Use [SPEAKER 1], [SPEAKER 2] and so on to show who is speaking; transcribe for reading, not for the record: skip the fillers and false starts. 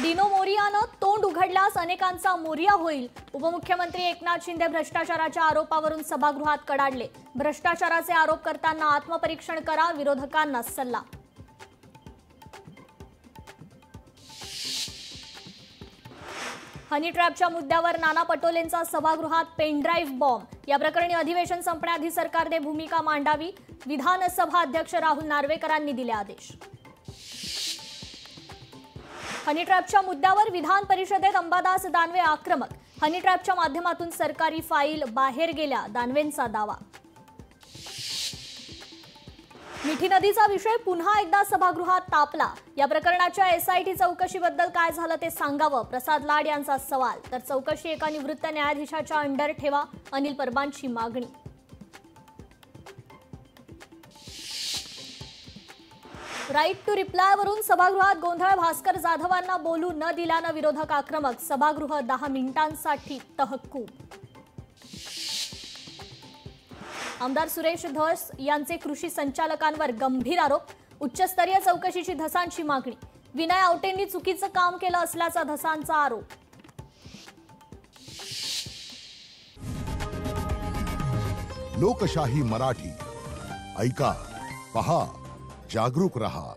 [SPEAKER 1] डिनो मोरियानं तोंड उघडल्यास अनेकांचा मोरिया होईल. उपमुख्यमंत्री एकनाथ शिंदे भ्रष्टाचाराच्या आरोपावरून सभागृहात कडाडले. भ्रष्टाचाराचे आरोप करताना आत्मपरीक्षण करा, विरोधकांना सल्ला. हनी ट्रॅपच्या मुद्द्यावर नाना पटोलेंचा सभागृहात पेनड्राईव्ह बॉम्ब. या प्रकरणी अधिवेशन संपण्याआधी सरकारने भूमिका मांडावी, विधानसभा अध्यक्ष राहुल नार्वेकरांनी दिले आदेश. हनी ट्रॅपच्या मुद्द्यावर विधान परिषदेत अंबादास दानवे आक्रमक. हनी ट्रॅपच्या माध्यमातून सरकारी फाईल बाहेर गेल्या, दानवेंचा दावा. मिठी नदीचा विषय पुन्हा एकदा सभागृहात तापला. या प्रकरणाच्या एसआयटी चौकशीबद्दल काय झालं ते सांगावं, प्रसाद लाड यांचा सवाल. तर चौकशी एका निवृत्त न्यायाधीशाच्या अंडर ठेवा, अनिल परबांची मागणी. राईट टू रिप्लायवरून सभागृहात गोंधळ. भास्कर जाधवांना बोलू न दिल्यानं विरोधक आक्रमक. सभागृह 10 मिनिटांसाठी तहकूब. आमदार सुरेश धस यांचे कृषी संचालकांवर गंभीर आरोप. उच्चस्तरीय चौकशीची धसांची मागणी. विनय आवटेंनी चुकीचं काम केलं असल्याचा धसांचा आरोप.
[SPEAKER 2] लोकशाही मराठी ऐका, पहा, जागरूक रहा.